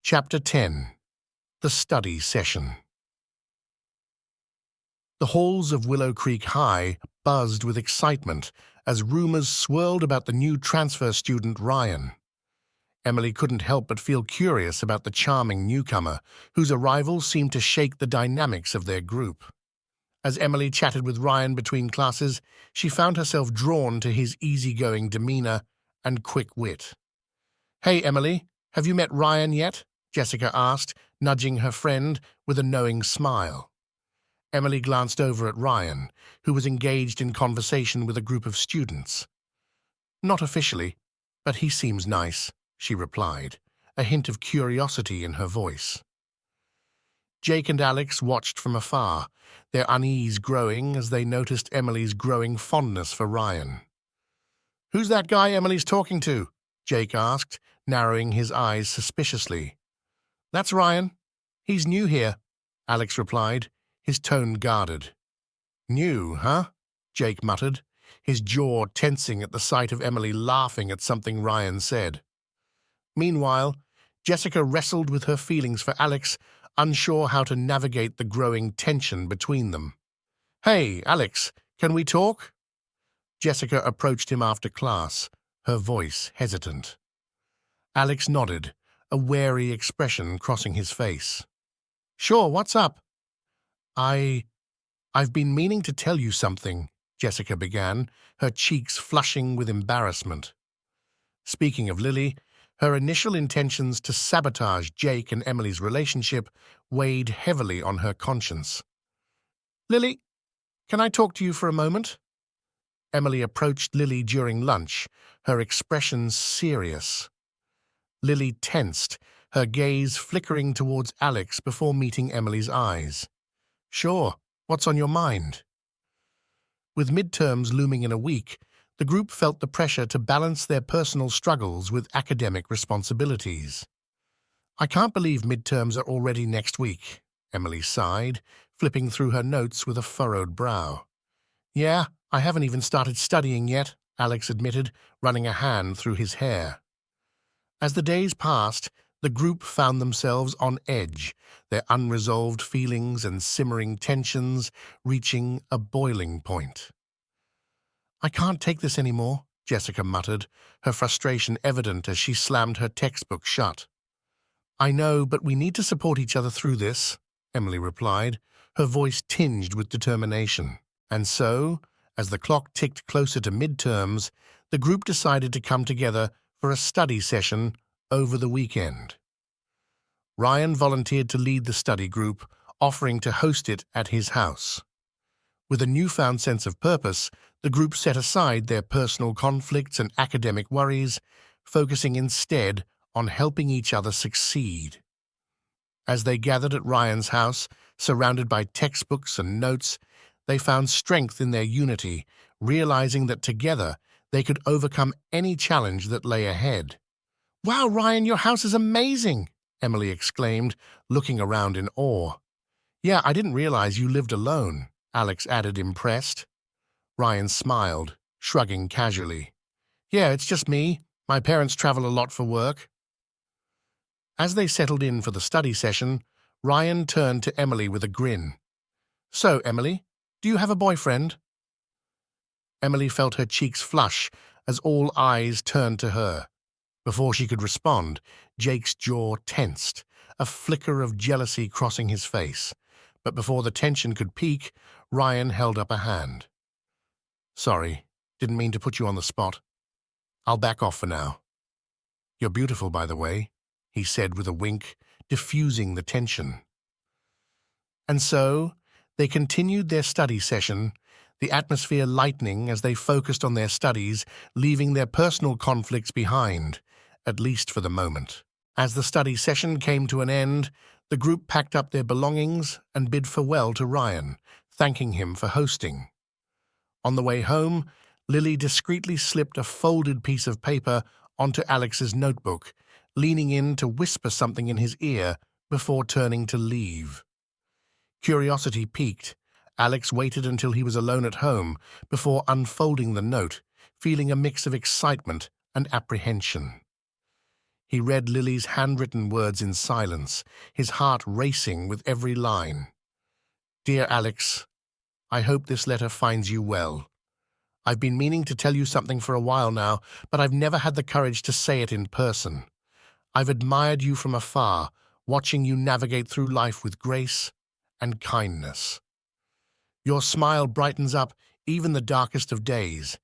Chapter 10. The Study Session. The halls of Willow Creek High buzzed with excitement as rumors swirled about the new transfer student Ryan. Emily couldn't help but feel curious about the charming newcomer, whose arrival seemed to shake the dynamics of their group. As Emily chatted with Ryan between classes, she found herself drawn to his easygoing demeanor and quick wit. "Hey, Emily, have you met Ryan yet?" Jessica asked, nudging her friend with a knowing smile. Emily glanced over at Ryan, who was engaged in conversation with a group of students. "Not officially, but he seems nice," she replied, a hint of curiosity in her voice. Jake and Alex watched from afar, their unease growing as they noticed Emily's growing fondness for Ryan. "Who's that guy Emily's talking to?" Jake asked, narrowing his eyes suspiciously. "That's Ryan. He's new here," Alex replied, his tone guarded. "New, huh?" Jake muttered, his jaw tensing at the sight of Emily laughing at something Ryan said. Meanwhile, Jessica wrestled with her feelings for Alex, unsure how to navigate the growing tension between them. "Hey, Alex, can we talk?" Jessica approached him after class, her voice hesitant. Alex nodded, a wary expression crossing his face. "Sure, what's up?" I've been meaning to tell you something," Jessica began, her cheeks flushing with embarrassment. Speaking of Lily, her initial intentions to sabotage Jake and Emily's relationship weighed heavily on her conscience. "Lily, can I talk to you for a moment?" Emily approached Lily during lunch, her expression serious. Lily tensed, her gaze flickering towards Alex before meeting Emily's eyes. "Sure, what's on your mind?" With midterms looming in a week, the group felt the pressure to balance their personal struggles with academic responsibilities. "I can't believe midterms are already next week," Emily sighed, flipping through her notes with a furrowed brow. "Yeah, I haven't even started studying yet," Alex admitted, running a hand through his hair. As the days passed, the group found themselves on edge, their unresolved feelings and simmering tensions reaching a boiling point. "I can't take this anymore," Jessica muttered, her frustration evident as she slammed her textbook shut. "I know, but we need to support each other through this," Emily replied, her voice tinged with determination. And so, as the clock ticked closer to midterms, the group decided to come together for a study session over the weekend. Ryan volunteered to lead the study group, offering to host it at his house. With a newfound sense of purpose, the group set aside their personal conflicts and academic worries, focusing instead on helping each other succeed. As they gathered at Ryan's house, surrounded by textbooks and notes, they found strength in their unity, realizing that together they could overcome any challenge that lay ahead. "Wow, Ryan, your house is amazing!" Emily exclaimed, looking around in awe. "Yeah, I didn't realize you lived alone," Alex added, impressed. Ryan smiled, shrugging casually. "Yeah, it's just me. My parents travel a lot for work." As they settled in for the study session, Ryan turned to Emily with a grin. "So, Emily, do you have a boyfriend?" Emily felt her cheeks flush as all eyes turned to her. Before she could respond, Jake's jaw tensed, a flicker of jealousy crossing his face. But before the tension could peak, Ryan held up a hand. "Sorry, didn't mean to put you on the spot. I'll back off for now." "You're beautiful, by the way," he said with a wink, diffusing the tension. And so, they continued their study session, the atmosphere lightening as they focused on their studies, leaving their personal conflicts behind, at least for the moment. As the study session came to an end, the group packed up their belongings and bid farewell to Ryan, thanking him for hosting. On the way home, Lily discreetly slipped a folded piece of paper onto Alex's notebook, leaning in to whisper something in his ear before turning to leave. Curiosity piqued, Alex waited until he was alone at home before unfolding the note, feeling a mix of excitement and apprehension. He read Lily's handwritten words in silence, his heart racing with every line. Dear Alex, I hope this letter finds you well. I've been meaning to tell you something for a while now, but I've never had the courage to say it in person. I've admired you from afar, watching you navigate through life with grace and kindness. Your smile brightens up even the darkest of days,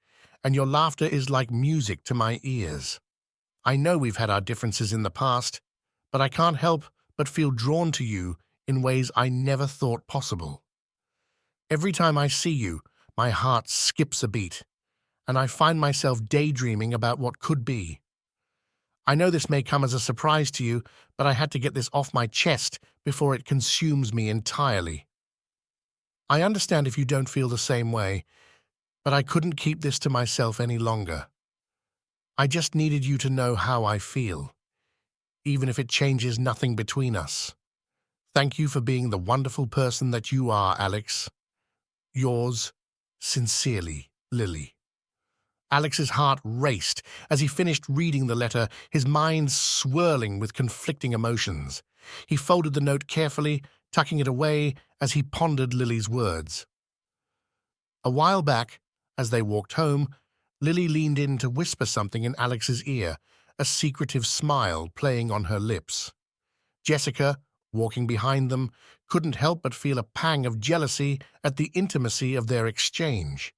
and your laughter is like music to my ears. I know we've had our differences in the past, but I can't help but feel drawn to you in ways I never thought possible. Every time I see you, my heart skips a beat, and I find myself daydreaming about what could be. I know this may come as a surprise to you, but I had to get this off my chest before it consumes me entirely. I understand if you don't feel the same way, but I couldn't keep this to myself any longer. I just needed you to know how I feel, even if it changes nothing between us. Thank you for being the wonderful person that you are, Alex. Yours, sincerely, Lily. Alex's heart raced as he finished reading the letter, his mind swirling with conflicting emotions. He folded the note carefully, tucking it away as he pondered Lily's words. A while back, as they walked home, Lily leaned in to whisper something in Alex's ear, a secretive smile playing on her lips. Jessica, walking behind them, couldn't help but feel a pang of jealousy at the intimacy of their exchange.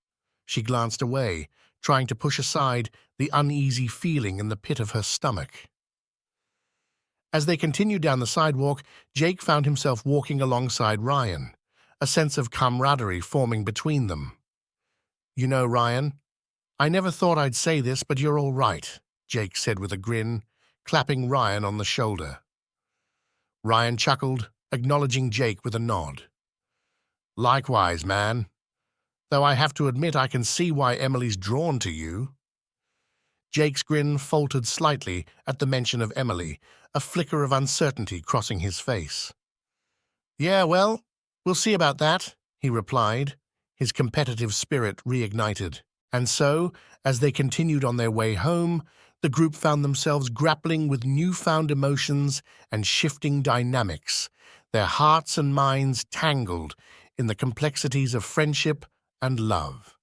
She glanced away, trying to push aside the uneasy feeling in the pit of her stomach. As they continued down the sidewalk, Jake found himself walking alongside Ryan, a sense of camaraderie forming between them. You know, Ryan, I never thought I'd say this, but you're all right, Jake said with a grin, clapping Ryan on the shoulder. Ryan chuckled, acknowledging Jake with a nod. Likewise, man. Though I have to admit I can see why Emily's drawn to you. Jake's grin faltered slightly at the mention of Emily, a flicker of uncertainty crossing his face. Yeah, well, we'll see about that, he replied, his competitive spirit reignited. And so, as they continued on their way home, the group found themselves grappling with newfound emotions and shifting dynamics, their hearts and minds tangled in the complexities of friendship and love.